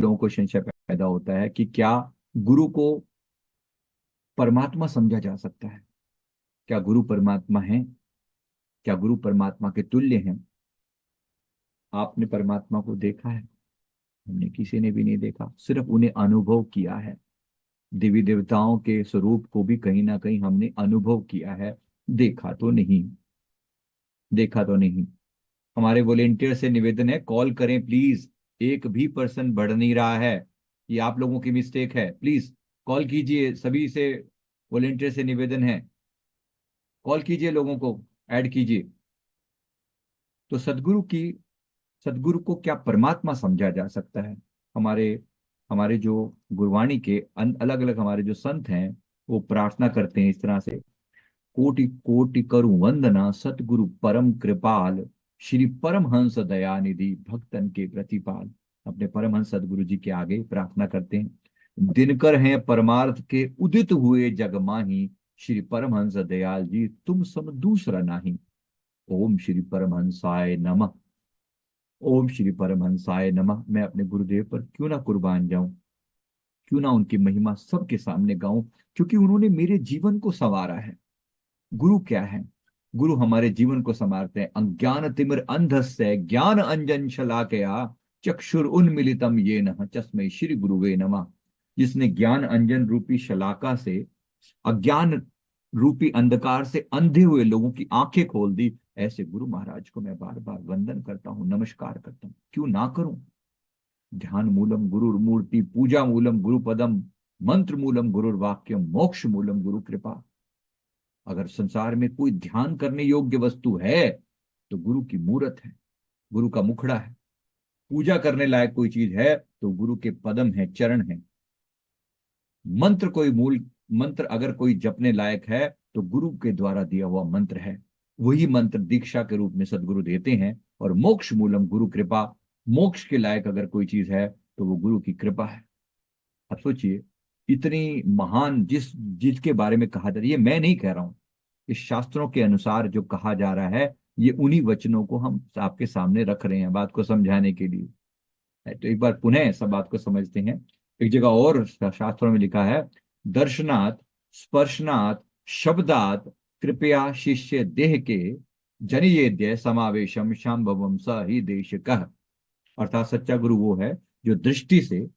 लोगों को संशय पैदा होता है कि क्या गुरु को परमात्मा समझा जा सकता है? क्या गुरु परमात्मा है? क्या गुरु परमात्मा के तुल्य हैं? आपने परमात्मा को देखा है? हमने किसी ने भी नहीं देखा, सिर्फ उन्हें अनुभव किया है। देवी देवताओं के स्वरूप को भी कहीं ना कहीं हमने अनुभव किया है, देखा तो नहीं। देखा तो नहीं। हमारे वॉलेंटियर से निवेदन है, कॉल करें प्लीज। एक भी पर्सन बढ़ नहीं रहा है, ये आप लोगों की मिस्टेक है। प्लीज कॉल कीजिए, सभी से वॉलेंटियर से निवेदन है, कॉल कीजिए, लोगों को ऐड कीजिए। तो सदगुरु को क्या परमात्मा समझा जा सकता है? हमारे हमारे जो गुरवाणी के अलग अलग हमारे जो संत हैं, वो प्रार्थना करते हैं इस तरह से। कोटि कोटि करु वंदना सतगुरु परम कृपाल, श्री परमहंस दयानिधि भक्तन के प्रतिपाल। अपने परमहंस सदगुरु जी के आगे प्रार्थना करते हैं। दिनकर हैं परमार्थ के उदित हुए जग माही, श्री परमहंस दयाल जी तुम सम दूसरा नाही। ओम श्री परमहंसाय नमः। ओम श्री परमहंसाय नमः। मैं अपने गुरुदेव पर क्यों ना कुर्बान जाऊं, क्यों ना उनकी महिमा सबके सामने गाऊं, क्योंकि उन्होंने मेरे जीवन को संवारा है। गुरु क्या है? गुरु हमारे जीवन को संवारते हैं। अज्ञान तिमिर अंधस्य ज्ञान अंजन शलाकया, चक्षुर उन्मिलितम येन तस्मै श्री गुरुवे नमः। जिसने ज्ञान अंजन रूपी शलाका से अज्ञान रूपी अंधकार से अंधे हुए लोगों की आंखें खोल दी, ऐसे गुरु महाराज को मैं बार बार वंदन करता हूं, नमस्कार करता हूं। क्यों ना करूं? ध्यान मूलम गुरुर्मूर्ति, पूजा मूलम गुरु पदम, मंत्र मूलम गुरुर्वाक्यम, मोक्ष मूलम गुरु कृपा। अगर संसार में कोई ध्यान करने योग्य वस्तु है तो गुरु की मूरत है, गुरु का मुखड़ा है। पूजा करने लायक कोई चीज है तो गुरु के पदम है, चरण है। मंत्र कोई मूल मंत्र अगर कोई जपने लायक है तो गुरु के द्वारा दिया हुआ मंत्र है। वही मंत्र दीक्षा के रूप में सदगुरु देते हैं। और मोक्ष मूलम गुरु कृपा, मोक्ष के लायक अगर कोई चीज है तो वो गुरु की कृपा है। अब सोचिए, इतनी महान जिसके बारे में कहा जा रहा है, ये मैं नहीं कह रहा हूं, इस शास्त्रों के अनुसार जो कहा जा रहा है, ये उन्हीं वचनों को हम आपके सामने रख रहे हैं बात को समझाने के लिए। तो एक बार पुनः सब बात को समझते हैं। एक जगह और शास्त्रों में लिखा है, दर्शनात् स्पर्शनात् शब्दात् कृपया शिष्य देह के जनियेद्य समावेशम शांभवम स ही देश कह। अर्थात सच्चा गुरु वो है जो दृष्टि से,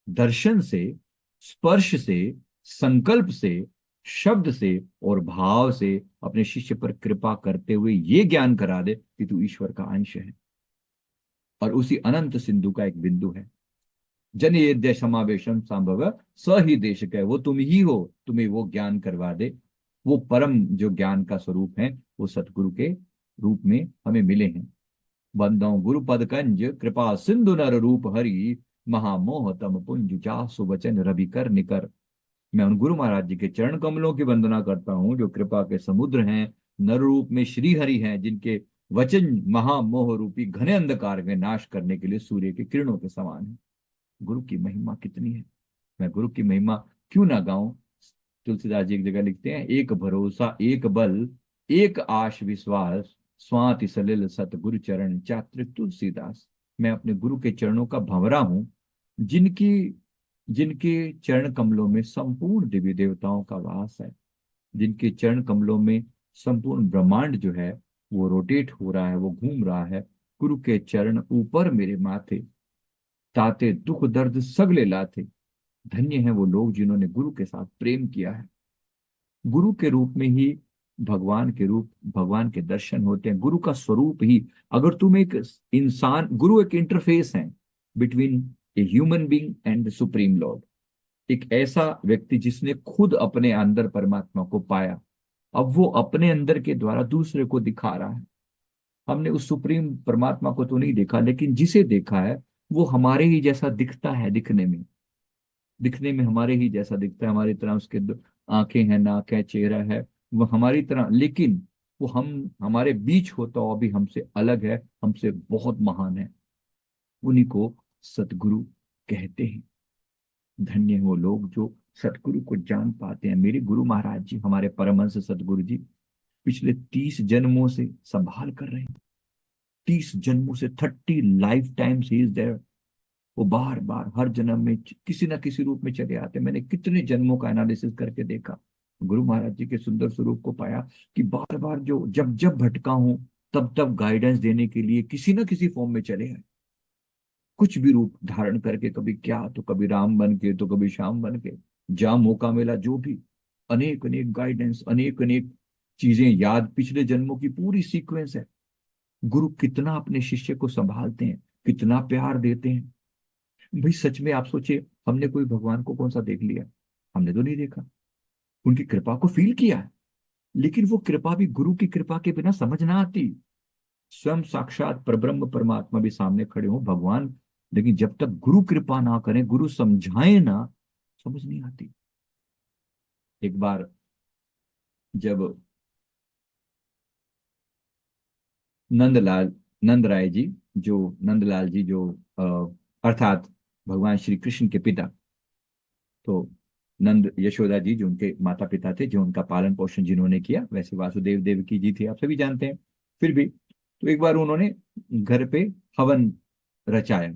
दर्शन से, स्पर्श से, संकल्प से, शब्द से और भाव से अपने शिष्य पर कृपा करते हुए ये ज्ञान करा दे कि तू ईश्वर का अंश है और उसी अनंत सिंधु का एक बिंदु है। जन ये समावेशम संभव स ही देश का, वो तुम ही हो, तुम्हें वो ज्ञान करवा दे। वो परम जो ज्ञान का स्वरूप है वो सतगुरु के रूप में हमें मिले हैं। बंदो गुरु पद कंज कृपा सिंधु नर रूप हरि, महामोह तम पुंज जा सुवचन रवि कर निकर। मैं उन गुरु महाराज जी के चरण कमलों की वंदना करता हूं जो कृपा के समुद्र हैं, नर रूप में श्री हरि हैं, जिनके वचन महामोह रूपी घने अंधकार में नाश करने के लिए सूर्य की किरणों के समान है। गुरु की महिमा कितनी है, मैं गुरु की महिमा क्यों ना गाऊं? तुलसीदास जी एक जगह लिखते हैं, एक भरोसा एक बल एक आश विश्वास, स्वाति सलिल सतगुरु चरण चात्र तुलसीदास। मैं अपने गुरु के चरणों का भंवरा हूं, जिनकी जिनके चरण कमलों में संपूर्ण देवी देवताओं का वास है, जिनके चरण कमलों में संपूर्ण ब्रह्मांड जो है वो रोटेट हो रहा है, वो घूम रहा है। गुरु के चरण ऊपर मेरे माथे, ताते दुख दर्द सगले लाते। धन्य है वो लोग जिन्होंने गुरु के साथ प्रेम किया है। गुरु के रूप में ही भगवान के दर्शन होते हैं। गुरु का स्वरूप ही, अगर तुम एक इंसान, गुरु एक इंटरफेस है between a human being and the supreme Lord. एक ऐसा व्यक्ति जिसने खुद अपने अंदर परमात्मा को पाया, अब वो अपने अंदर के द्वारा दूसरे को दिखा रहा है। हमने उस सुप्रीम परमात्मा को तो नहीं देखा, लेकिन जिसे देखा है वो हमारे ही जैसा दिखता है। दिखने में हमारे ही जैसा दिखता है, हमारी तरह उसके आंखें हैं, नाक है, चेहरा है, वो हमारी तरह, लेकिन वो हमारे बीच होता हुआ भी हमसे अलग है, हमसे बहुत महान है। उन्हीं को सतगुरु कहते हैं। धन्य है वो लोग जो सतगुरु को जान पाते हैं। मेरे गुरु महाराज जी, हमारे परमहंस सतगुरु जी पिछले 30 जन्मों से संभाल कर रहे हैं। 30 जन्मों से, 30 लाइफ टाइम्स ही इज देयर। वो बार बार हर जन्म में किसी ना किसी रूप में चले आते। मैंने कितने जन्मों का एनालिसिस करके देखा, गुरु महाराज जी के सुंदर स्वरूप को पाया कि बार बार जो जब जब भटका हूं तब तब गाइडेंस देने के लिए किसी ना किसी फॉर्म में चले आए, कुछ भी रूप धारण करके, कभी क्या तो कभी राम बन के तो कभी श्याम बन के, जहां मौका मिला जो भी, अनेक अनेक गाइडेंस, अनेक अनेक चीजें याद, पिछले जन्मों की पूरी सीक्वेंस है। गुरु कितना अपने शिष्य को संभालते हैं, कितना प्यार देते हैं। भाई सच में आप सोचिए, हमने कोई भगवान को कौन सा देख लिया? हमने तो नहीं देखा। उनकी कृपा को फील किया है, लेकिन वो कृपा भी गुरु की कृपा के बिना समझ ना आती। स्वयं साक्षात परब्रह्म परमात्मा भी सामने खड़े हो भगवान, लेकिन जब तक गुरु कृपा ना करे, गुरु समझाए ना, समझ नहीं आती। एक बार जब नंदलाल नंदराय जी, जो नंदलाल जी जो अर्थात भगवान श्री कृष्ण के पिता, तो नंद यशोदा जी जो उनके माता पिता थे, जो उनका पालन पोषण जिन्होंने किया, वैसे वासुदेव देवकी जी थे, आप सभी जानते हैं। फिर भी तो एक बार उन्होंने घर पे हवन रचाया,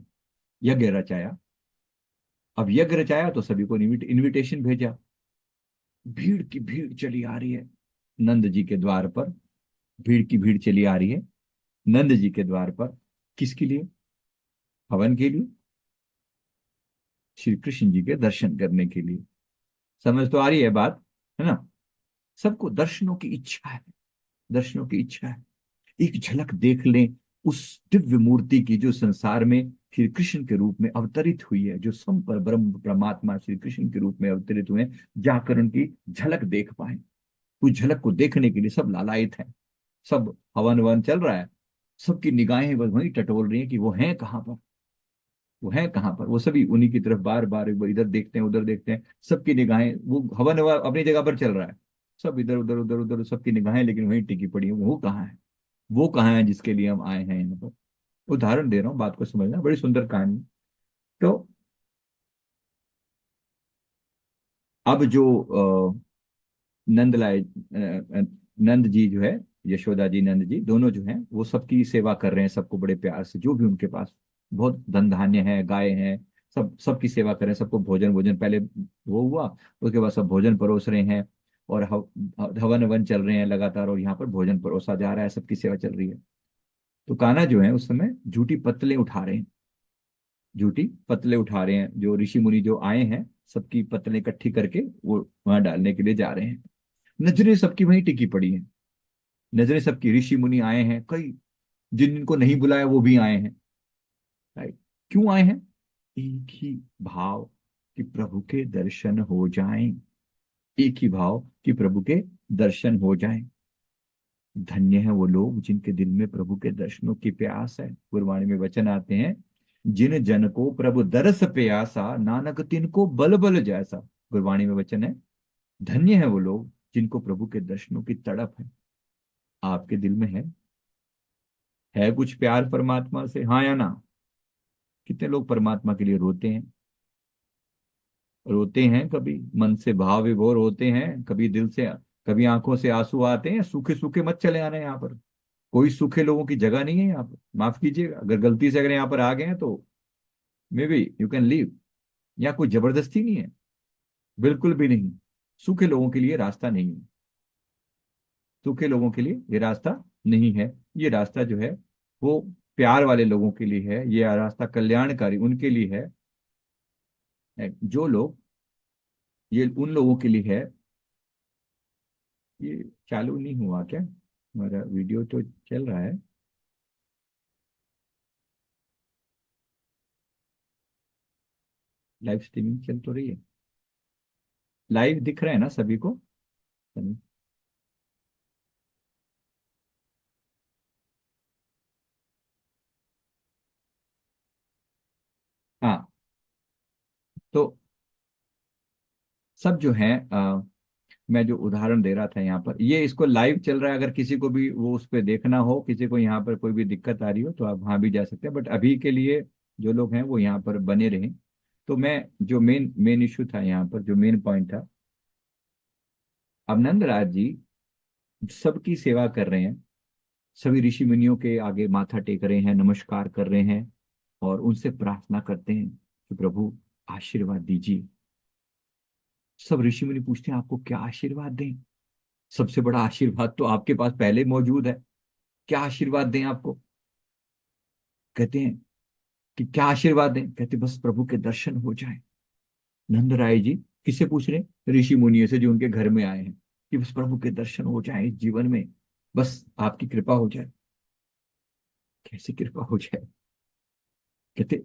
यज्ञ रचाया। अब यज्ञ रचाया तो सभी को इनविटेशन भेजा। भीड़ की भीड़ चली आ रही है नंद जी के द्वार पर, भीड़ की भीड़ चली आ रही है नंद जी के द्वार पर। किसके लिए? हवन के लिए, श्री कृष्ण जी के दर्शन करने के लिए। समझ तो आ रही है बात, है ना? सबको दर्शनों की इच्छा है, दर्शनों की इच्छा है। एक झलक देख लें उस दिव्य मूर्ति की जो संसार में श्री कृष्ण के रूप में अवतरित हुई है, जो संपर ब्रह्म परमात्मा श्री कृष्ण के रूप में अवतरित हुए हैं, जाकर उनकी झलक देख पाए। उस झलक को देखने के लिए सब लालायित हैं। सब हवन वन चल रहा है, सबकी निगाहें बस वहीं टटोल रही हैं कि वो हैं कहाँ पर, वो हैं कहाँ पर। वो सभी उन्हीं की तरफ बार बार इधर देखते हैं उधर देखते हैं, सबकी निगाहें, वो हवन हवा अपनी जगह पर चल रहा है, सब इधर उधर उधर उधर सबकी निगाहें लेकिन वहीं टिकी पड़ी है। वो कहाँ है? वो कहाँ है जिसके लिए हम आए हैं यहाँ पर? उदाहरण दे रहा हूँ, बात को समझना, बड़ी सुंदर कहानी। तो अब जो नंदलाल नंद जी जो है, यशोदा जी नंद जी दोनों जो हैं, वो सबकी सेवा कर रहे हैं, सबको बड़े प्यार से, जो भी उनके पास बहुत धन धान्य है, गाय है, सब सबकी सेवा कर रहे हैं, सबको भोजन भोजन पहले वो हुआ, उसके बाद सब भोजन परोस रहे हैं। और हवन हवन चल रहे हैं लगातार, और यहाँ पर भोजन परोसा जा रहा है, सबकी सेवा चल रही है। तो कान्हा जो है उस समय झूठी पत्तलें उठा रहे हैं, झूठी पत्तलें उठा रहे हैं, जो ऋषि मुनि जो आए हैं, सबकी पत्तलें इकट्ठी करके वो वहां डालने के लिए जा रहे हैं। नजरें सबकी वहीं टिकी पड़ी हैं, नजरें सबकी, ऋषि मुनि आए हैं कई, जिनको नहीं बुलाया वो भी आए हैं। राइट? क्यों आए हैं? एक ही भाव कि प्रभु के दर्शन हो जाएं, एक ही भाव कि प्रभु के दर्शन हो जाएं। धन्य है वो लोग जिनके दिल में प्रभु के दर्शनों की प्यास है। गुरबाणी में वचन आते हैं, जिन जन को प्रभु दरस प्यासा, नानक तिनको बल बल जैसा। गुरबाणी में वचन है, धन्य है वो लोग जिनको प्रभु के दर्शनों की तड़प है। आपके दिल में है कुछ प्यार परमात्मा से, हाँ या ना? कितने लोग परमात्मा के लिए रोते हैं? रोते हैं, कभी मन से भाव विभोर होते हैं, कभी दिल से, कभी आंखों से आंसू आते हैं। सूखे सूखे मत चले आना यहाँ पर, कोई सूखे लोगों की जगह नहीं है यहाँ पर। माफ कीजिएगा, अगर गलती से अगर यहाँ पर आ गए हैं तो may be you can leave. यहाँ कोई जबरदस्ती नहीं है, बिल्कुल भी नहीं। सूखे लोगों के लिए रास्ता नहीं है, सूखे लोगों के लिए ये रास्ता नहीं है। ये रास्ता जो है वो प्यार वाले लोगों के लिए है, ये रास्ता कल्याणकारी उनके लिए है। जो लोग, ये उन लोगों के लिए है। ये चालू नहीं हुआ क्या? हमारा वीडियो तो चल रहा है। लाइव स्ट्रीमिंग चल तो रही है, लाइव दिख रहा है ना सभी को? हाँ, तो सब जो है, मैं जो उदाहरण दे रहा था यहाँ पर, ये इसको लाइव चल रहा है। अगर किसी को भी वो उस पर देखना हो, किसी को यहाँ पर कोई भी दिक्कत आ रही हो, तो आप वहाँ भी जा सकते हैं, बट अभी के लिए जो लोग हैं वो यहाँ पर बने रहें। तो मैं जो मेन मेन इशू था यहाँ पर, जो मेन पॉइंट था, अब नंदराज जी सबकी सेवा कर रहे हैं, सभी ऋषि मुनियों के आगे माथा टेक रहे हैं, नमस्कार कर रहे हैं, और उनसे प्रार्थना करते हैं कि प्रभु आशीर्वाद दीजिए। सब ऋषि मुनि पूछते हैं आपको क्या आशीर्वाद दें। सबसे बड़ा आशीर्वाद तो आपके पास पहले मौजूद है, क्या आशीर्वाद दें आपको। कहते हैं कि क्या आशीर्वाद दें, कहते बस प्रभु के दर्शन हो जाए। नंद राय जी किससे पूछ रहे हैं, ऋषि मुनियों से जो उनके घर में आए हैं, कि बस प्रभु के दर्शन हो जाए इस जीवन में, बस आपकी कृपा हो जाए। कैसी कृपा हो जाए, कहते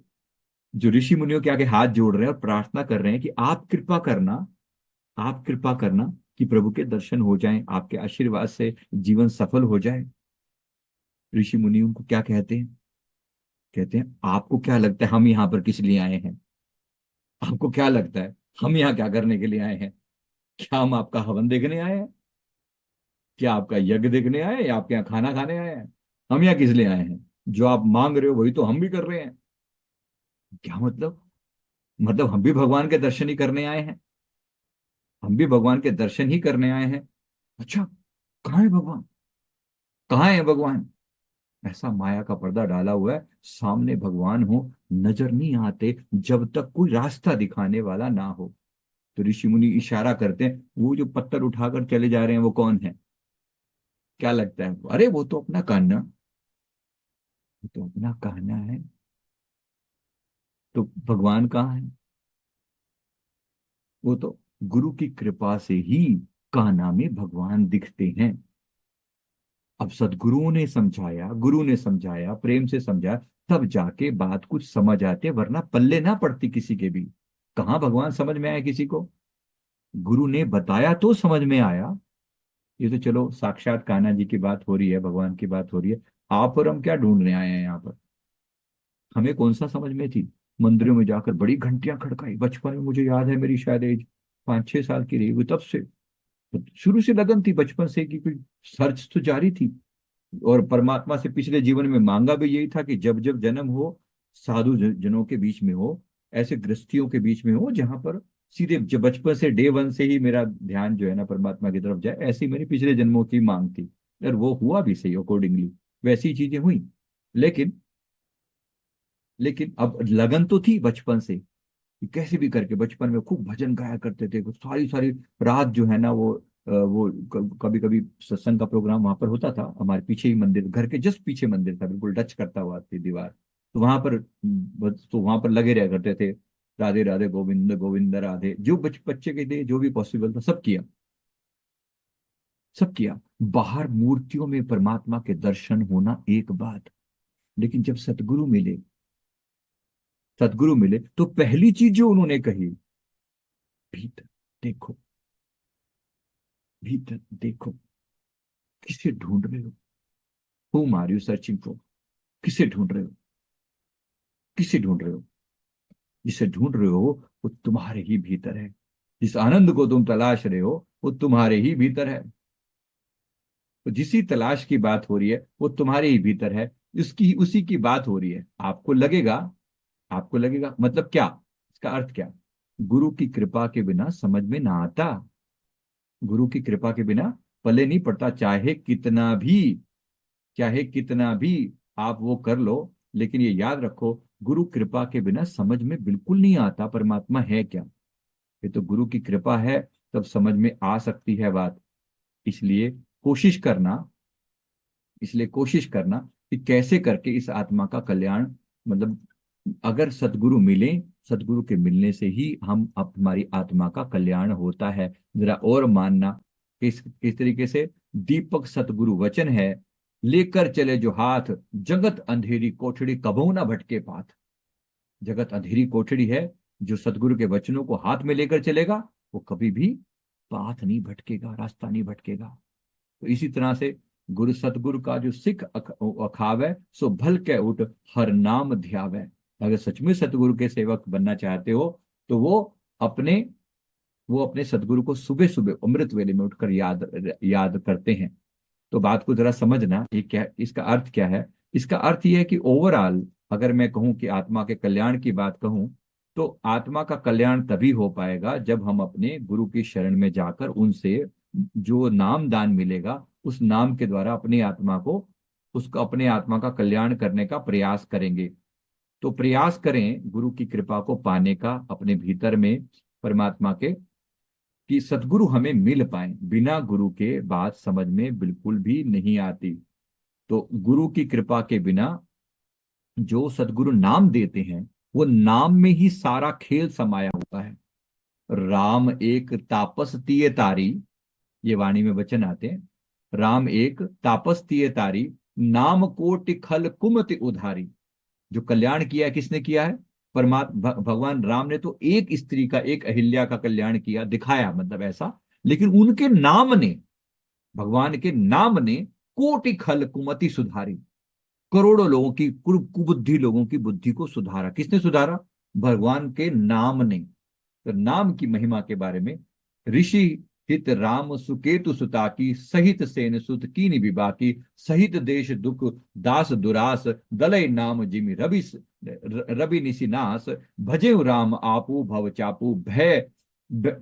जो ऋषि मुनियों के आगे हाथ जोड़ रहे हैं और प्रार्थना कर रहे हैं कि आप कृपा करना, आप कृपा करना कि प्रभु के दर्शन हो जाएं, आपके आशीर्वाद से जीवन सफल हो जाए। ऋषि मुनि उनको क्या कहते हैं, कहते हैं आपको क्या लगता है हम यहाँ पर किस लिए आए हैं। आपको क्या लगता है हम यहाँ क्या करने के लिए आए हैं। क्या हम आपका हवन देखने आए हैं, क्या आपका यज्ञ देखने आए हैं, या आपके यहाँ खाना खाने आए हैं। हम यहाँ किस लिए आए हैं, जो आप मांग रहे हो वही तो हम भी कर रहे हैं। क्या मतलब, मतलब हम भी भगवान के दर्शन ही करने आए हैं, हम भी भगवान के दर्शन ही करने आए हैं। अच्छा, कहाँ है भगवान, कहाँ है भगवान। ऐसा माया का पर्दा डाला हुआ है, सामने भगवान हो, नजर नहीं आते जब तक कोई रास्ता दिखाने वाला ना हो। तो ऋषि मुनि इशारा करते हैं, वो जो पत्थर उठाकर चले जा रहे हैं वो कौन है, क्या लगता है। अरे वो तो अपना कान्हा, वो तो अपना कान्हा है। तो भगवान कहाँ है, वो तो गुरु की कृपा से ही कान्हा में भगवान दिखते हैं। अब सदगुरुओं ने समझाया, गुरु ने समझाया, प्रेम से समझाया, तब जाके बात कुछ समझ आते, वरना पल्ले ना पड़ती किसी के भी। कहाँ भगवान समझ में आया किसी को, गुरु ने बताया तो समझ में आया। ये तो चलो साक्षात कान्हा जी की बात हो रही है, भगवान की बात हो रही है। आप और हम क्या ढूंढने आए हैं यहाँ पर, हमें कौन सा समझ में थी। मंदिरों में जाकर बड़ी घंटियां खड़काई, बचपन में मुझे याद है, मेरी शायद एज 5-6 साल की रही हुई तब से, तो शुरू से लगन थी बचपन से कि कोई सर्च तो जारी थी। और परमात्मा से पिछले जीवन में मांगा भी यही था कि जब जब जन्म हो, साधु जनों के बीच में हो, ऐसे गृहस्थियों के बीच में हो जहां पर सीधे बचपन से डे वन से ही मेरा ध्यान जो है ना परमात्मा की तरफ जाए। ऐसी मेरी पिछले जन्मों की मांग थी, और वो हुआ भी सही अकॉर्डिंगली, वैसी चीजें हुई। लेकिन लेकिन अब लगन तो थी बचपन से कि कैसे भी करके, बचपन में खूब भजन गाया करते थे, सारी सारी रात जो है ना वो वो कभी कभी सत्संग का प्रोग्राम वहां पर होता था, हमारे पीछे ही मंदिर, घर के जस्ट पीछे मंदिर था, बिल्कुल टच करता हुआ थी दीवार। तो वहां पर तो वहां पर लगे रह करते थे, राधे राधे गोविंद गोविंद राधे, जो बच्चे के थे जो भी पॉसिबल था सब किया, सब किया। बाहर मूर्तियों में परमात्मा के दर्शन होना एक बात, लेकिन जब सतगुरु मिले तो पहली चीज जो उन्होंने कही, भीतर देखो, भीतर देखो, किसे ढूंढ रहे हो, whom are you searching for, किसे ढूंढ रहे हो, किसे ढूंढ रहे हो। जिसे ढूंढ रहे हो वो तुम्हारे ही भीतर है, जिस आनंद को तुम तलाश रहे हो वो तुम्हारे ही भीतर है। तो जिसी तलाश की बात हो रही है वो तुम्हारे ही भीतर है, उसकी उसी की बात हो रही है। आपको लगेगा, आपको लगेगा मतलब क्या, इसका अर्थ क्या, गुरु की कृपा के बिना समझ में ना आता, गुरु की कृपा के बिना पल्ले नहीं पड़ता, चाहे कितना भी आप वो कर लो। लेकिन ये याद रखो, गुरु कृपा के बिना समझ में बिल्कुल नहीं आता परमात्मा है क्या। ये तो गुरु की कृपा है, तब समझ में आ सकती है बात। इसलिए कोशिश करना, इसलिए कोशिश करना कि कैसे करके इस आत्मा का कल्याण, मतलब अगर सदगुरु मिले, सदगुरु के मिलने से ही हम हमारी आत्मा का कल्याण होता है। जरा और मानना, किस तरीके से, दीपक सतगुरु वचन है, लेकर चले जो हाथ, जगत अंधेरी कोठड़ी कबहू ना भटके पाथ। जगत अंधेरी कोठड़ी है, जो सतगुरु के वचनों को हाथ में लेकर चलेगा वो कभी भी पाथ नहीं भटकेगा, रास्ता नहीं भटकेगा। तो इसी तरह से गुरु सतगुरु का जो सिख अखावै, सो भल के उठ हर नाम ध्यावै। अगर सच में सतगुरु के सेवक बनना चाहते हो तो अपने वो अपने सतगुरु को सुबह सुबह अमृत वेले में उठकर याद याद करते हैं। तो बात को जरा समझना, ये क्या, इसका अर्थ क्या है। इसका अर्थ ये है कि ओवरऑल अगर मैं कहूं कि आत्मा के कल्याण की बात कहूं, तो आत्मा का कल्याण तभी हो पाएगा जब हम अपने गुरु की शरण में जाकर उनसे जो नाम दान मिलेगा उस नाम के द्वारा अपनी आत्मा को, उसका अपने आत्मा का कल्याण करने का प्रयास करेंगे। तो प्रयास करें गुरु की कृपा को पाने का अपने भीतर में, परमात्मा के, कि सतगुरु हमें मिल पाए। बिना गुरु के बात समझ में बिल्कुल भी नहीं आती। तो गुरु की कृपा के बिना जो सतगुरु नाम देते हैं, वो नाम में ही सारा खेल समाया हुआ है। राम एक तापस तिये तारी, ये वाणी में वचन आते हैं। राम एक तापस तिये तारी, नाम कोटि खल कुमति उधारी। जो कल्याण किया है किसने किया है? परमात्मा भगवान राम ने तो एक स्त्री का, एक अहिल्या का कल्याण किया, दिखाया मतलब ऐसा। लेकिन उनके नाम ने, भगवान के नाम ने कोटि खल कुमति सुधारी। करोड़ों लोगों की, कुबुद्धि लोगों की बुद्धि को सुधारा। किसने सुधारा? भगवान के नाम ने। तो नाम की महिमा के बारे में, ऋषि हित राम सुकेतु सुता की, सहित सेन सुत कीनि विबाकी, सहित देश दुख दास दुरास, दलय नाम जिमि रवि रवि निशिनास, भजे राम आपू भव चापू,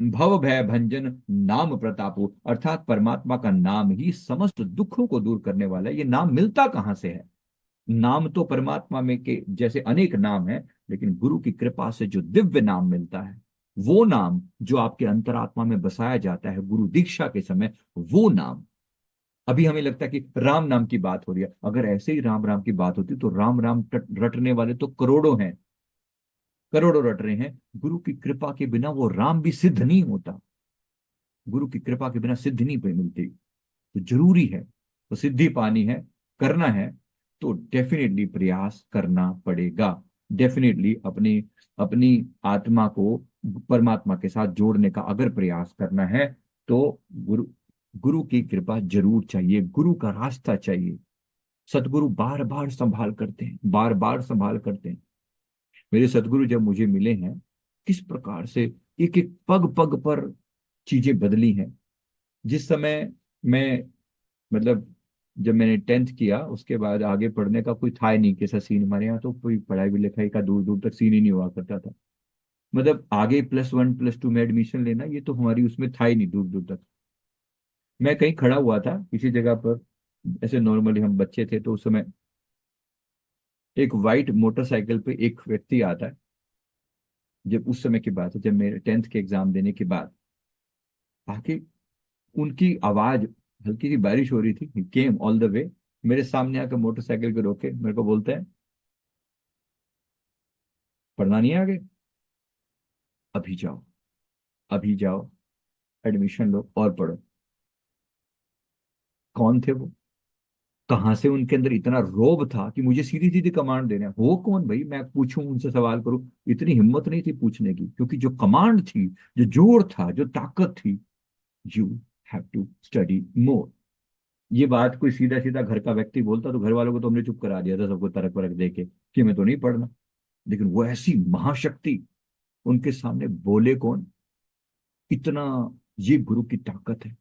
भव भय भंजन नाम प्रतापू। अर्थात परमात्मा का नाम ही समस्त दुखों को दूर करने वाला है। ये नाम मिलता कहां से है? नाम तो परमात्मा में के जैसे अनेक नाम है, लेकिन गुरु की कृपा से जो दिव्य नाम मिलता है, वो नाम जो आपके अंतरात्मा में बसाया जाता है गुरु दीक्षा के समय, वो नाम। अभी हमें लगता है कि राम नाम की बात हो रही है। अगर ऐसे ही राम राम की बात होती तो राम राम रटने वाले तो करोड़ों हैं, करोड़ों रट रहे हैं। गुरु की कृपा के बिना वो राम भी सिद्ध नहीं होता। गुरु की कृपा के बिना सिद्धि नहीं मिलती। तो जरूरी है, तो सिद्धि पानी है, करना है, तो डेफिनेटली प्रयास करना पड़ेगा। डेफिनेटली अपनी अपनी आत्मा को परमात्मा के साथ जोड़ने का अगर प्रयास करना है, तो गुरु गुरु की कृपा जरूर चाहिए, गुरु का रास्ता चाहिए। सतगुरु बार बार संभाल करते हैं, बार बार संभाल करते हैं। मेरे सतगुरु जब मुझे मिले हैं, किस प्रकार से एक एक पग पग पर चीजें बदली हैं। जिस समय मैं, मतलब जब मैंने 10th किया, उसके बाद आगे पढ़ने का कोई था ही नहीं। कैसा सीन हमारे यहाँ तो कोई पढ़ाई भी लिखाई का दूर दूर तक सीन ही नहीं हुआ करता था। मतलब आगे +1 +2 में एडमिशन लेना, ये तो हमारी उसमें था ही नहीं दूर दूर तक। मैं कहीं खड़ा हुआ था किसी जगह पर, ऐसे नॉर्मली हम बच्चे थे, तो उस समय एक वाइट मोटरसाइकिल पे एक व्यक्ति आता है। जब उस समय की बात है, जब मेरे 10th के एग्जाम देने के बाद आके उनकी आवाज, हल्की सी बारिश हो रही थी, केम ऑल द वे मेरे सामने आकर मोटरसाइकिल पे रोके, मेरे को बोलते हैं, पढ़ना नहीं है आगे? अभी जाओ, अभी जाओ, एडमिशन लो और पढ़ो। कौन थे वो? कहाँ से उनके अंदर इतना रोब था कि मुझे सीधी सीधी कमांड देना है? हो कौन भाई, मैं पूछूं, उनसे सवाल करूं? इतनी हिम्मत नहीं थी पूछने की, क्योंकि जो कमांड थी, जो जोर था, जो ताकत थी, you have to study more. ये बात कोई सीधा सीधा घर का व्यक्ति बोलता तो घर वालों को तो हमने चुप करा दिया था, सबको तरक परक दे के कि मैं तो नहीं पढ़ना। लेकिन वो ऐसी महाशक्ति, उनके सामने बोले कौन? इतना, ये गुरु की ताकत है।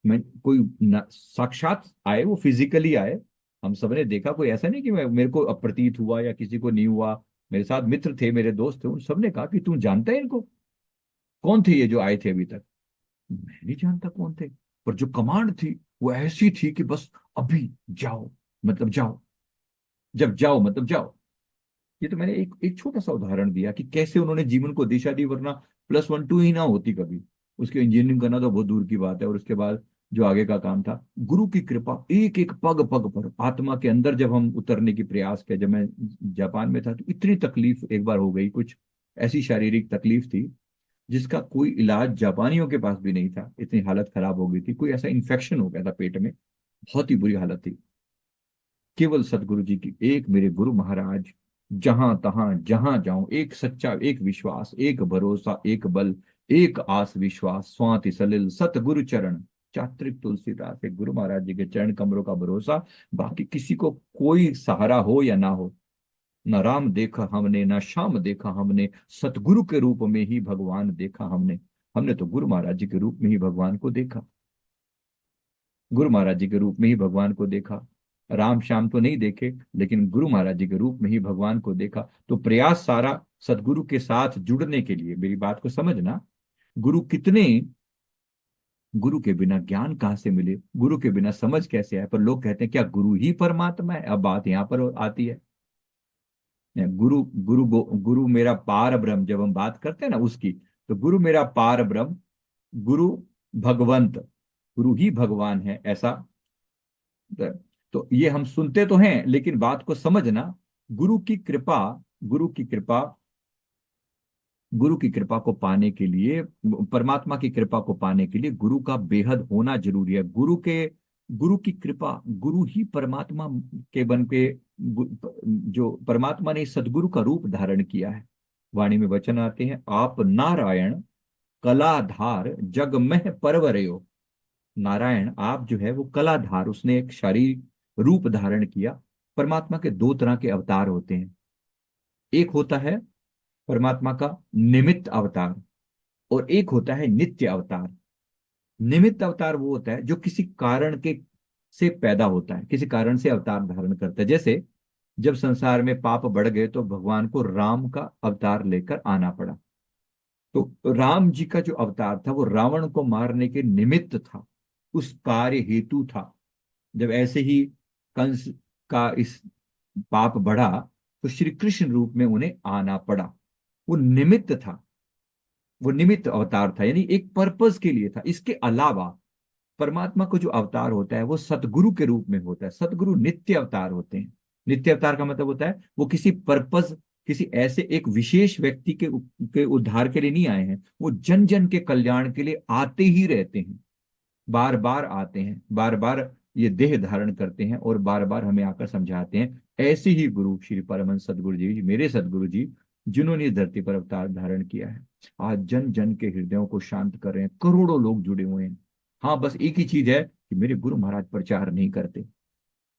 मैं कोई साक्षात आए, वो फिजिकली आए, हम सबने देखा। कोई ऐसा नहीं कि मेरे को अप्रतीत हुआ या किसी को नहीं हुआ। मेरे साथ मित्र थे, मेरे दोस्त थे, उन सबने कहा कि तू जानता है इनको? कौन थे ये जो आए थे अभी तक? मैं नहीं जानता कौन थे, पर जो कमांड थी वो ऐसी थी कि बस अभी जाओ, मतलब जाओ, जब जाओ मतलब जाओ। ये तो मैंने एक एक छोटा सा उदाहरण दिया कि कैसे उन्होंने जीवन को दिशा दी, वरना +1 2 ही ना होती कभी। उसके इंजीनियरिंग करना तो बहुत दूर की बात है, और उसके बाद जो आगे का काम था, गुरु की कृपा एक एक पग पग पर आत्मा के अंदर जब हम उतरने की प्रयास किया। जब मैं जापान में था तो इतनी तकलीफ एक बार हो गई, कुछ ऐसी शारीरिक तकलीफ थी जिसका कोई इलाज जापानियों के पास भी नहीं था। इतनी हालत खराब हो गई थी, कोई ऐसा इन्फेक्शन हो गया था पेट में, बहुत ही बुरी हालत थी। केवल सदगुरु जी की, एक मेरे गुरु महाराज, जहां तहां जहां जाऊं, एक सच्चा, एक विश्वास, एक भरोसा, एक बल, एक आस विश्वास, स्वाति सलिल सतगुरु चरण, चात्रिक तुलसीदास। एक गुरु महाराज जी के चरण कमरों का भरोसा। बाकी किसी को कोई सहारा हो या ना हो, न राम देखा हमने, न श्याम देखा हमने, सतगुरु के रूप में ही भगवान देखा हमने। हमने तो गुरु महाराज जी के रूप में ही भगवान को देखा, गुरु महाराज जी के रूप में ही भगवान को देखा। राम श्याम तो नहीं देखे, लेकिन गुरु महाराज जी के रूप में ही भगवान को देखा। तो प्रयास सारा सदगुरु के साथ जुड़ने के लिए। मेरी बात को समझना, गुरु कितने, गुरु के बिना ज्ञान कहाँ से मिले, गुरु के बिना समझ कैसे आए? पर लोग कहते हैं क्या गुरु ही परमात्मा है? अब बात यहां पर आती है। गुरु गुरु मेरा पार ब्रह्म, जब हम बात करते हैं ना उसकी, तो गुरु मेरा पार ब्रह्म, गुरु भगवंत, गुरु ही भगवान है, ऐसा। तो ये हम सुनते तो हैं, लेकिन बात को समझना, गुरु की कृपा, गुरु की कृपा, गुरु की कृपा को पाने के लिए, परमात्मा की कृपा को पाने के लिए गुरु का बेहद होना जरूरी है। गुरु की कृपा, गुरु ही परमात्मा के बन के, जो परमात्मा ने सदगुरु का रूप धारण किया है। वाणी में वचन आते हैं, आप नारायण कलाधार जग में परवरयो। नारायण आप जो है वो कलाधार, उसने एक शारीरिक रूप धारण किया। परमात्मा के दो तरह के अवतार होते हैं। एक होता है परमात्मा का निमित्त अवतार, और एक होता है नित्य अवतार। निमित्त अवतार वो होता है जो किसी कारण के से पैदा होता है, किसी कारण से अवतार धारण करता है। जैसे जब संसार में पाप बढ़ गए तो भगवान को राम का अवतार लेकर आना पड़ा। तो राम जी का जो अवतार था वो रावण को मारने के निमित्त था, उस कार्य हेतु था। जब ऐसे ही कंस का इस पाप बढ़ा, तो श्री कृष्ण रूप में उन्हें आना पड़ा। वो निमित्त था, वो निमित्त अवतार था, यानी एक पर्पस के लिए था। इसके अलावा परमात्मा को जो अवतार होता है वो सतगुरु के रूप में होता है। सतगुरु नित्य अवतार होते हैं। नित्य अवतार का मतलब होता है वो किसी पर्पस, किसी ऐसे एक विशेष व्यक्ति के उद्धार के लिए नहीं आए हैं, वो जन जन के कल्याण के लिए आते ही रहते हैं। बार बार आते हैं, बार बार ये देह धारण करते हैं, और बार बार हमें आकर समझाते हैं। ऐसे ही गुरु श्री परमहंस सदगुरु जी, मेरे सदगुरु जी, जिन्होंने इस धरती पर अवतार धारण किया है, आज जन जन के हृदयों को शांत कर रहे हैं। करोड़ों लोग जुड़े हुए हैं। हाँ, बस एक ही चीज है कि मेरे गुरु महाराज प्रचार नहीं करते।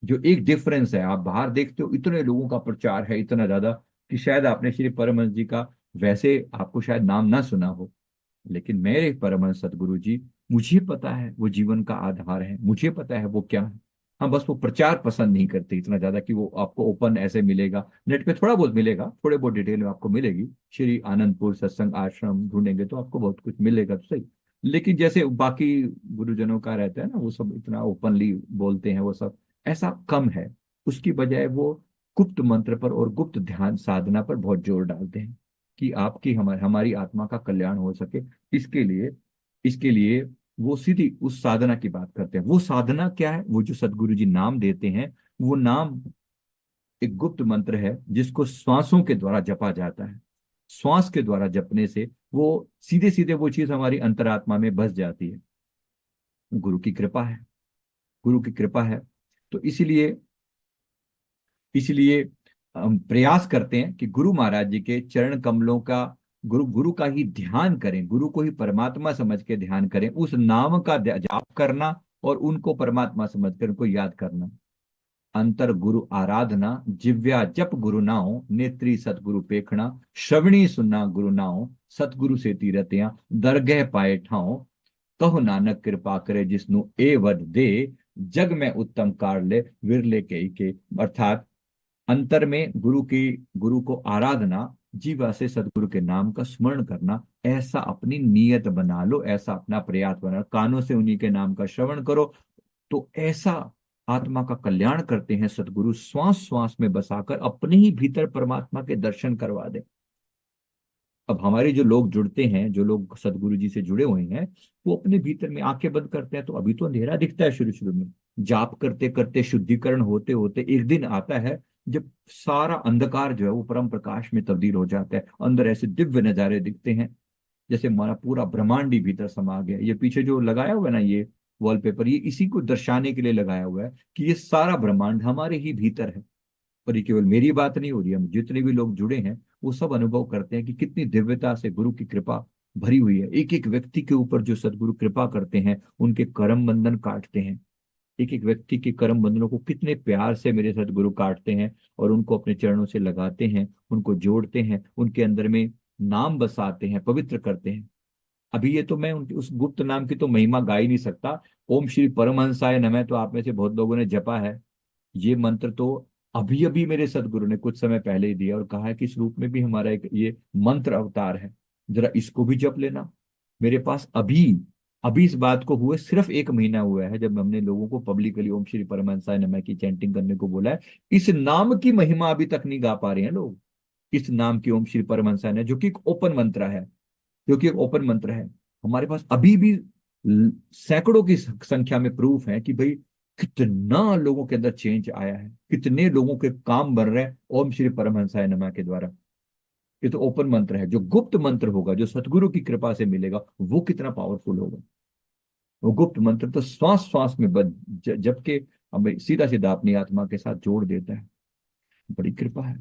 जो एक डिफरेंस है, आप बाहर देखते हो इतने लोगों का प्रचार है, इतना ज्यादा, कि शायद आपने श्री परमहंस जी का वैसे आपको शायद नाम ना सुना हो, लेकिन मेरे परमहंस सदगुरु जी, मुझे पता है वो जीवन का आधार है, मुझे पता है वो क्या है। हाँ, बस वो प्रचार पसंद नहीं करते इतना ज्यादा कि वो आपको ओपन ऐसे मिलेगा। नेट पे थोड़ा बहुत मिलेगा, थोड़े बहुत डिटेल में आपको मिलेगी। श्री आनंदपुर सत्संग आश्रम ढूंढेंगे तो आपको बहुत कुछ मिलेगा, तो सही। लेकिन जैसे बाकी गुरुजनों का रहता है ना, वो सब इतना ओपनली बोलते हैं, वो सब ऐसा कम है। उसकी बजाय वो गुप्त मंत्र पर और गुप्त ध्यान साधना पर बहुत जोर डालते हैं, कि आपकी हमारी आत्मा का कल्याण हो सके। इसके लिए वो सीधी उस साधना की बात करते हैं। वो साधना क्या है? वो जो सदगुरु जी नाम देते हैं, वो नाम एक गुप्त मंत्र है जिसको श्वासों के द्वारा जपा जाता है। श्वास के द्वारा जपने से वो सीधे सीधे वो चीज हमारी अंतरात्मा में बस जाती है। गुरु की कृपा है, गुरु की कृपा है। तो इसलिए हम प्रयास करते हैं कि गुरु महाराज जी के चरण कमलों का, गुरु गुरु का ही ध्यान करें, गुरु को ही परमात्मा समझ के ध्यान करें, उस नाम का जाप करना, और उनको परमात्मा समझ कर उनको याद करना। अंतर गुरु आराधना, जिव्या जप गुरु नाओ, नेत्री सतगुरु पेखना, श्रवणी सुनना गुरु नाओ, सतगुरु से तीरतियां दरगह पाए ठाओ, कहो नानक कृपा करे जिसनु ए वद दे, जग में उत्तम कार ले विरले के। अर्थात अंतर में गुरु को आराधना, जीवा से सदगुरु के नाम का स्मरण करना, ऐसा अपनी नियत बना लो, ऐसा अपना प्रयास बना, कानों से उन्हीं के नाम का श्रवण करो। तो ऐसा आत्मा का कल्याण करते हैं सदगुरु, श्वास श्वास में बसाकर अपने ही भीतर परमात्मा के दर्शन करवा दे। अब हमारे जो लोग जुड़ते हैं, जो लोग सदगुरु जी से जुड़े हुए हैं, वो अपने भीतर में आंखें बंद करते हैं तो अभी तो अंधेरा दिखता है शुरू शुरू में। जाप करते करते, शुद्धिकरण होते होते एक दिन आता है जब सारा अंधकार जो है वो परम प्रकाश में तब्दील हो जाता है। अंदर ऐसे दिव्य नजारे दिखते हैं, जैसे हमारा पूरा ब्रह्मांड ही भीतर समा गया। ये पीछे जो लगाया हुआ है ना, ये वॉलपेपर, ये इसी को दर्शाने के लिए लगाया हुआ है कि ये सारा ब्रह्मांड हमारे ही भीतर है। पर ये केवल मेरी बात नहीं हो रही है, हम जितने भी लोग जुड़े हैं वो सब अनुभव करते हैं कि कितनी दिव्यता से गुरु की कृपा भरी हुई है। एक एक व्यक्ति के ऊपर जो सदगुरु कृपा करते हैं, उनके कर्म बंधन काटते हैं। एक एक व्यक्ति के कर्म बंधनों को कितने प्यार से मेरे सदगुरु काटते हैं, और उनको अपने चरणों से लगाते हैं, उनको जोड़ते हैं, उनके अंदर में नाम बसाते हैं, पवित्र करते हैं। अभी ये तो मैं उनके उस गुप्त नाम की तो महिमा गा ही नहीं सकता। ओम श्री परमहंसाय नमः तो आप में से बहुत लोगों ने जपा है। ये मंत्र तो अभी अभी मेरे सदगुरु ने कुछ समय पहले ही दिया, और कहा है कि इस रूप में भी हमारा एक ये मंत्र अवतार है, जरा इसको भी जप लेना। मेरे पास अभी अभी इस बात को हुए सिर्फ 1 महीना हुआ है जब हमने लोगों को पब्लिकली ओम श्री परमहंसाय नमः की चैंटिंग करने को बोला है। इस नाम की महिमा अभी तक नहीं गा पा रहे हैं लोग। इस नाम की ओम श्री परमहंसाय ने, जो कि एक ओपन मंत्र है, जो कि एक ओपन मंत्र है। हमारे पास अभी भी सैकड़ों की संख्या में प्रूफ है कि भाई कितना लोगों के अंदर चेंज आया है, कितने लोगों के काम बन रहे हैं ओम श्री परमहंसाय नमः के द्वारा। ये तो ओपन मंत्र है। जो गुप्त मंत्र होगा, जो सतगुरु की कृपा से मिलेगा, वो कितना पावरफुल होगा। वो गुप्त मंत्र तो श्वास श्वास में जबकि हमें सीधा सीधा अपनी आत्मा के साथ जोड़ देता है। बड़ी कृपा है।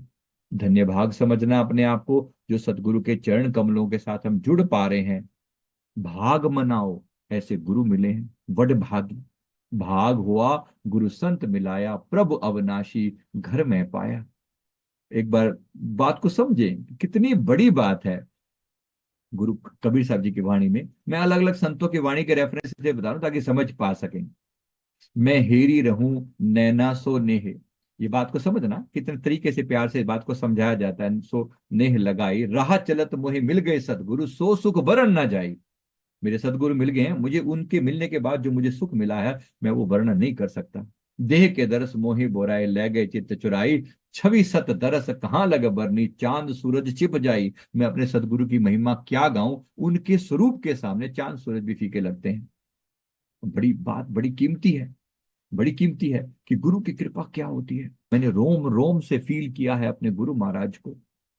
धन्य भाग समझना अपने आप को, जो सतगुरु के चरण कमलों के साथ हम जुड़ पा रहे हैं। भाग मनाओ, ऐसे गुरु मिले हैं, वड भागी। भाग हुआ, गुरु संत मिलाया, प्रभु अविनाशी घर में पाया। एक बार बात को समझे, कितनी बड़ी बात है। गुरु कबीर साहब जी की वाणी में, मैं अलग अलग संतों की वाणी के रेफरेंस से बता रहा हूं ताकि समझ पा सकें। मैं हेरी रहूं नैना सो नेह। ये बात को समझना कितने तरीके से प्यार से इस बात को समझाया जाता है। सो नेह लगाई राह चलत मोहि मिल गए सतगुरु, सो सुख बरन ना जाई। मेरे सदगुरु मिल गए हैं, मुझे उनके मिलने के बाद जो मुझे सुख मिला है, मैं वो वर्णन नहीं कर सकता। देह के दरस मोहि बोराए, ले गए चित्त चुराई। छवि सत दरस कहाँ लग बरनी, चांद सूरज छिप जाई। मैं अपने सदगुरु की महिमा क्या गाऊं, उनके स्वरूप के सामने चांद सूरज भी फीके लगते हैं। बड़ी बात, बड़ी कीमती है। बड़ी कीमती है कि गुरु की कृपा क्या होती है। मैंने रोम रोम से फील किया है अपने गुरु महाराज को।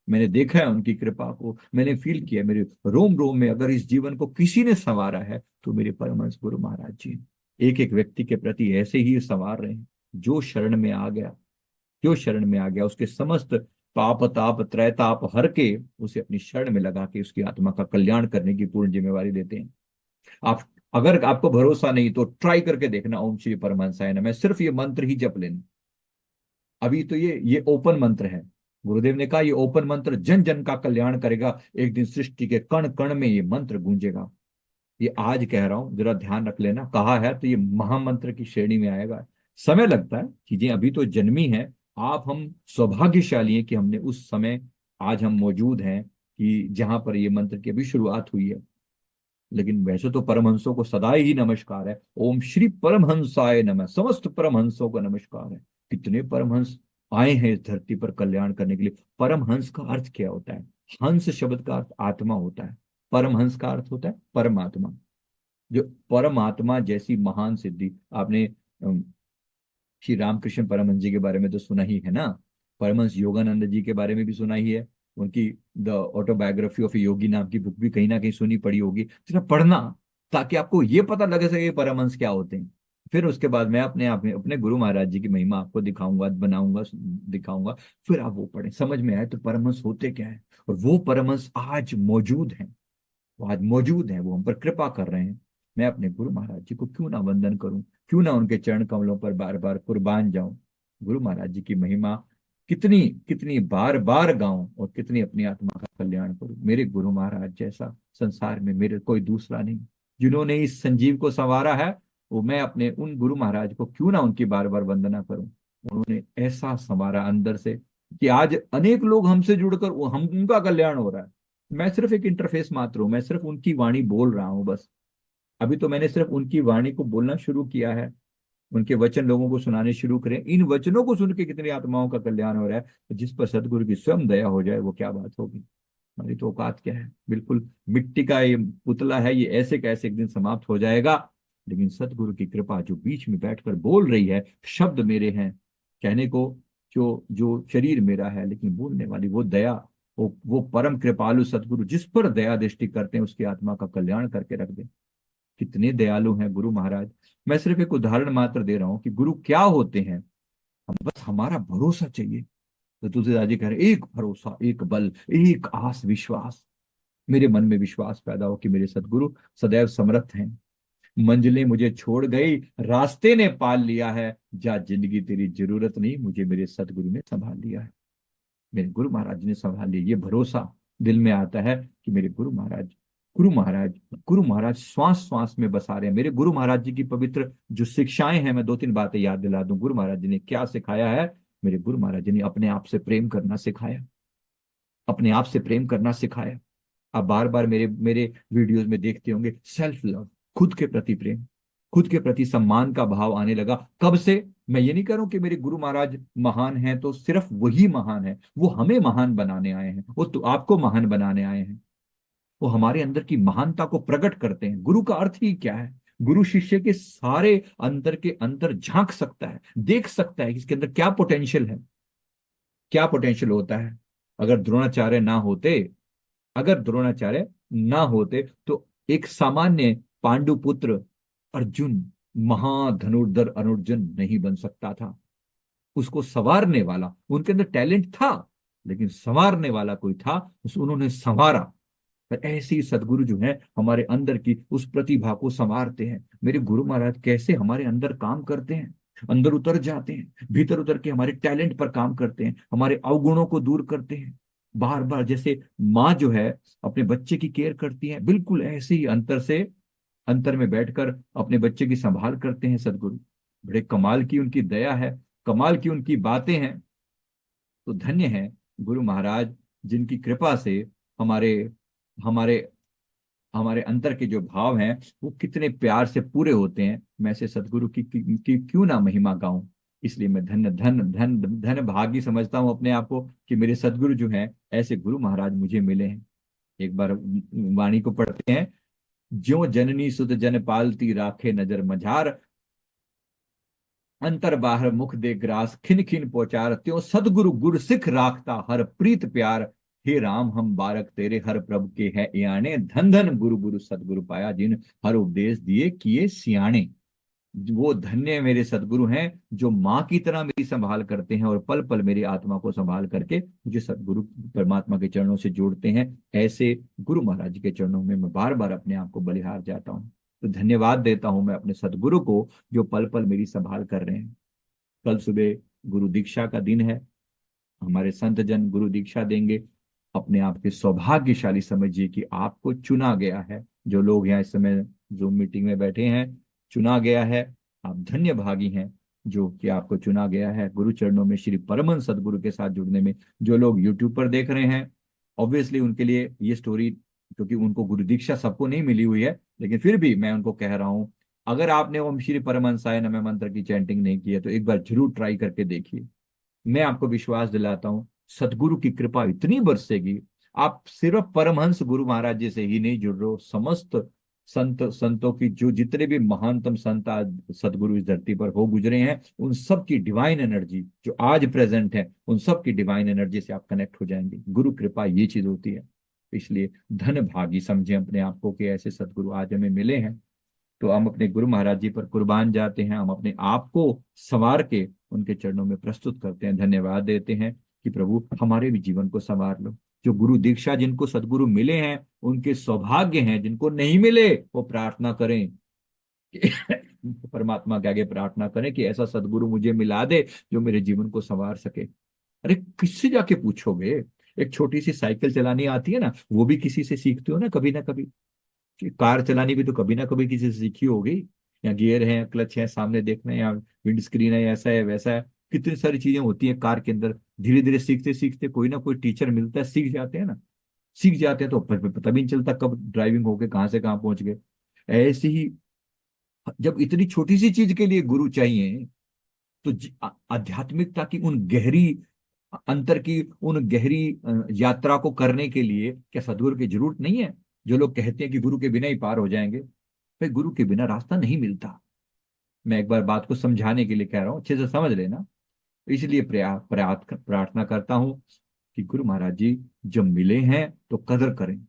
मैंने देखा है उनकी कृपा को, मैंने फील किया मेरे रोम रोम में। अगर इस जीवन को किसी ने संवारा है तो मेरे परमहंस गुरु महाराज जी। एक एक व्यक्ति के प्रति ऐसे ही संवार रहे हैं। जो शरण में आ गया, जो शरण में आ गया, उसके समस्त पाप ताप त्रैताप हर के उसे अपनी शरण में लगा के उसकी आत्मा का कल्याण करने की पूर्ण जिम्मेवारी देते हैं। आप, अगर आपको भरोसा नहीं तो ट्राई करके देखना ओम श्री परमहंसाय नमः, सिर्फ ये मंत्र ही जप लेना। अभी तो ये ओपन मंत्र है। गुरुदेव ने कहा ये ओपन मंत्र जन जन का कल्याण करेगा। एक दिन सृष्टि के कण कण में ये मंत्र गूंजेगा। ये आज कह रहा हूं, जरा ध्यान रख लेना। कहा है तो ये महामंत्र की श्रेणी में आएगा। समय लगता है, चीजें अभी तो जन्मी है। आप, हम सौभाग्यशाली हैं कि हमने उस समय, आज हम मौजूद हैं कि जहां पर ये मंत्र की अभी शुरुआत हुई है। लेकिन वैसे तो परमहंसों को सदा ही नमस्कार है। ओम श्री परमहंसाय नमः, समस्त परमहंसों को नमस्कार है। कितने परमहंस आए हैं इस धरती पर कल्याण करने के लिए। परमहंस का अर्थ क्या होता है? हंस शब्द का अर्थ आत्मा होता है। परमहंस का अर्थ होता है परमात्मा। जो परमात्मा जैसी महान सिद्धि आपने श्री रामकृष्ण परमहंस जी के बारे में तो सुना ही है ना। परमहंस योगानंद जी के बारे में भी सुना ही है। उनकी द ऑटोबायोग्राफी ऑफ योगी नाम की बुक भी कहीं ना कहीं सुनी पड़ी होगी। जरा पढ़ना, ताकि आपको ये पता लगे सके कि परमहंस क्या होते हैं। फिर उसके बाद मैं अपने आप में अपने गुरु महाराज जी की महिमा आपको दिखाऊंगा, बनाऊंगा, दिखाऊंगा। फिर आप वो पढ़ें, समझ में आए तो परमहंस होते क्या है। और वो परमहंस आज मौजूद हैं। वो आज मौजूद हैं, वो हम पर कृपा कर रहे हैं। मैं अपने गुरु महाराज जी को क्यों ना वंदन करूं, क्यों ना उनके चरण कमलों पर बार बार कुर्बान जाऊं। गुरु महाराज जी की महिमा कितनी कितनी बार बार गाऊं और कितनी अपनी आत्मा का कल्याण करूं। मेरे गुरु महाराज जैसा संसार में मेरे कोई दूसरा नहीं। जिन्होंने इस संजीव को संवारा है, वो मैं अपने उन गुरु महाराज को क्यों ना उनकी बार बार वंदना करूं। उन्होंने ऐसा संवारा अंदर से कि आज अनेक लोग हमसे जुड़कर हम उनका कल्याण हो रहा है। मैं सिर्फ एक इंटरफेस मात्र हूं, मैं सिर्फ उनकी वाणी बोल रहा हूं बस। अभी तो मैंने सिर्फ उनकी वाणी को बोलना शुरू किया है। उनके वचन लोगों को सुनाने शुरू करें। इन वचनों को सुन के कितनी आत्माओं का कल्याण हो रहा है। तो जिस पर सदगुरु की स्वयं दया हो जाए वो क्या बात होगी। हमारी तो औकात क्या है। बिल्कुल मिट्टी का ये पुतला है, ये ऐसे कैसे एक दिन समाप्त हो जाएगा। लेकिन सदगुरु की कृपा जो बीच में बैठकर बोल रही है, शब्द मेरे हैं कहने को, जो जो शरीर मेरा है लेकिन बोलने वाली वो दया, वो परम कृपालु सदगुरु जिस पर दया दृष्टि करते हैं उसकी आत्मा का कल्याण करके रख दे। कितने दयालु हैं गुरु महाराज। मैं सिर्फ एक उदाहरण मात्र दे रहा हूं कि गुरु क्या होते हैं। हम बस हमारा भरोसा चाहिए। तो तुलसीदास जी कह रहे एक भरोसा, एक बल, एक आस विश्वास। मेरे मन में विश्वास पैदा हो कि मेरे सदगुरु सदैव समर्थ हैं। मंजिलें मुझे छोड़ गई, रास्ते ने पाल लिया है। जा जिंदगी तेरी जरूरत नहीं, मुझे मेरे सदगुरु ने संभाल लिया है। मेरे गुरु महाराज ने संभाल लिया। ये भरोसा दिल में आता है कि मेरे गुरु महाराज, गुरु महाराज, गुरु महाराज श्वास श्वास में बसा रहे हैं। मेरे गुरु महाराज जी की पवित्र जो शिक्षाएं हैं, मैं 2-3 बातें याद दिला दूं। गुरु महाराज जी ने क्या सिखाया है? मेरे गुरु महाराज जी ने अपने आप से प्रेम करना सिखाया। अपने आप से प्रेम करना सिखाया। आप बार बार मेरे मेरे वीडियोस में देखते होंगे, सेल्फ लव। खुद के प्रति प्रेम, खुद के प्रति सम्मान का भाव आने लगा। कब से? मैं ये नहीं कह रहा हूं कि मेरे गुरु महाराज महान हैं तो सिर्फ वही महान है, वो हमें महान बनाने आए हैं, वो तो आपको महान बनाने आए हैं। वो हमारे अंदर की महानता को प्रकट करते हैं। गुरु का अर्थ ही क्या है? गुरु शिष्य के सारे अंतर के अंदर झांक सकता है, देख सकता है कि इसके अंदर क्या पोटेंशियल है, क्या पोटेंशियल होता है। अगर द्रोणाचार्य ना होते, अगर द्रोणाचार्य ना होते तो एक सामान्य पांडु पुत्र अर्जुन महाधनुर्धर अर्जुन नहीं बन सकता था। उसको संवारने वाला, उनके अंदर टैलेंट था लेकिन संवारने वाला कोई था, उन्होंने संवारा। पर ऐसे ही सदगुरु जो है हमारे अंदर की उस प्रतिभा को संवारते हैं। मेरे गुरु महाराज कैसे हमारे अंदर काम करते हैं, अंदर उतर जाते हैं, भीतर उतर के हमारे टैलेंट पर काम करते हैं, हमारे अवगुणों को दूर करते हैं। बार बार जैसे माँ जो है अपने बच्चे की केयर करती है, बिल्कुल ऐसे ही अंतर से, अंतर में बैठकर अपने बच्चे की संभाल करते हैं सदगुरु। बड़े कमाल की उनकी दया है, कमाल की उनकी बातें हैं। तो धन्य है गुरु महाराज, जिनकी कृपा से हमारे हमारे हमारे अंतर के जो भाव हैं वो कितने प्यार से पूरे होते हैं। मैं से सदगुरु की क्यों ना महिमा गाऊं। इसलिए मैं धन्य धन धन धन भागी समझता हूं अपने आप को कि मेरे सदगुरु जो हैं ऐसे गुरु महाराज मुझे मिले हैं। एक बार वाणी को पढ़ते हैं। ज्यो जननी सुत जन पालती राखे नजर मझार, अंतर बाहर मुख दे ग्रास खिन खिन पोचार, त्यों सदगुरु गुर सिख राखता हर प्रीत प्यार, हे राम हम बारक तेरे हर प्रभ के है याने, धन धन गुरु गुरु सदगुरु पाया जिन हर उपदेश दिए किए सियाने। वो धन्य मेरे सदगुरु हैं जो माँ की तरह मेरी संभाल करते हैं और पल पल मेरी आत्मा को संभाल करके मुझे सदगुरु परमात्मा के चरणों से जोड़ते हैं। ऐसे गुरु महाराज के चरणों में मैं बार बार अपने आप को बलिहार जाता हूँ। तो धन्यवाद देता हूं मैं अपने सदगुरु को जो पल पल मेरी संभाल कर रहे हैं। कल सुबह गुरु दीक्षा का दिन है, हमारे संत जन गुरु दीक्षा देंगे। अपने आप के सौभाग्यशाली समझिए कि आपको चुना गया है। जो लोग यहाँ इस समय जूम मीटिंग में बैठे हैं, चुना गया है। आप धन्य भागी हैं जो कि आपको चुना गया है गुरु चरणों में श्री परमहंस सदगुरु के साथ जुड़ने में। जो लोग यूट्यूब पर देख रहे हैं, ऑब्वियसली उनके लिए ये स्टोरी, क्योंकि उनको गुरु दीक्षा सबको नहीं मिली हुई है, लेकिन फिर भी मैं उनको कह रहा हूँ, अगर आपने ओम श्री परमहंसाय नमः मंत्र की चैंटिंग नहीं की है तो एक बार जरूर ट्राई करके देखिए। मैं आपको विश्वास दिलाता हूं सदगुरु की कृपा इतनी बरसेगी। आप सिर्फ परमहंस गुरु महाराज जी से ही नहीं जुड़ रहे हो, समस्त संतों की जो जितने भी महानतम संत आज सदगुरु इस धरती पर हो गुजरे हैं, उन सब की डिवाइन एनर्जी जो आज प्रेजेंट है, उन सब की डिवाइन एनर्जी से आप कनेक्ट हो जाएंगे। गुरु कृपा ये चीज होती है। इसलिए धन भागी समझे अपने आप को कि ऐसे सदगुरु आज हमें मिले हैं। तो हम अपने गुरु महाराज जी पर कुर्बान जाते हैं, हम अपने आप को संवार के उनके चरणों में प्रस्तुत करते हैं, धन्यवाद देते हैं कि प्रभु हमारे भी जीवन को संवार लो। जो गुरु दीक्षा जिनको सदगुरु मिले हैं उनके सौभाग्य हैं, जिनको नहीं मिले वो प्रार्थना करें परमात्मा के आगे प्रार्थना करें कि ऐसा सदगुरु मुझे मिला दे जो मेरे जीवन को संवार सके। अरे किससे जाके पूछोगे? एक छोटी सी साइकिल चलानी आती है ना, वो भी किसी से सीखते हो ना कभी ना कभी। कि कार चलानी भी तो कभी ना कभी किसी से सीखी होगी। या गियर है, क्लच है, सामने देखना है, या विंड स्क्रीन है, ऐसा है वैसा है, कितनी सारी चीजें होती है कार के अंदर। धीरे धीरे सीखते सीखते कोई ना कोई टीचर मिलता है, सीख जाते हैं ना। सीख जाते हैं तो पता भी नहीं चलता कब ड्राइविंग होके कहाँ से कहाँ पहुंच गए। ऐसे ही जब इतनी छोटी सी चीज के लिए गुरु चाहिए तो आध्यात्मिकता की उन गहरी अंतर की उन गहरी यात्रा को करने के लिए क्या सदगुरु की जरूरत नहीं है? जो लोग कहते हैं कि गुरु के बिना ही पार हो जाएंगे, भाई गुरु के बिना रास्ता नहीं मिलता। मैं एक बार बात को समझाने के लिए कह रहा हूं, अच्छे से समझ लेना। इसलिए प्रार्थना करता हूं कि गुरु महाराज जी जब मिले हैं तो कदर करें,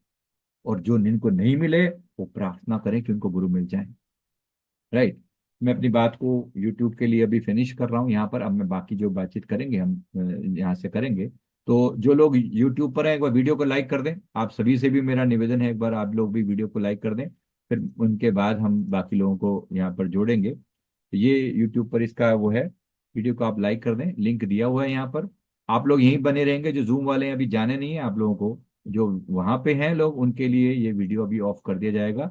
और जो जिनको नहीं मिले वो प्रार्थना करें कि उनको गुरु मिल जाए। राइट। मैं अपनी बात को यूट्यूब के लिए अभी फिनिश कर रहा हूँ यहाँ पर। अब मैं बाकी जो बातचीत करेंगे हम यहाँ से करेंगे। तो जो लोग यूट्यूब पर हैं एक बार वीडियो को लाइक कर दें। आप सभी से भी मेरा निवेदन है, एक बार आप लोग भी वीडियो को लाइक कर दें, फिर उनके बाद हम बाकी लोगों को यहाँ पर जोड़ेंगे। तो ये यूट्यूब पर इसका वो है, वीडियो को आप लाइक कर दें, लिंक दिया हुआ है यहाँ पर। आप लोग यहीं बने रहेंगे, जो जूम वाले हैं अभी जाने नहीं है आप लोगों को, जो वहां पे हैं लोग उनके लिए ये वीडियो अभी ऑफ कर दिया जाएगा।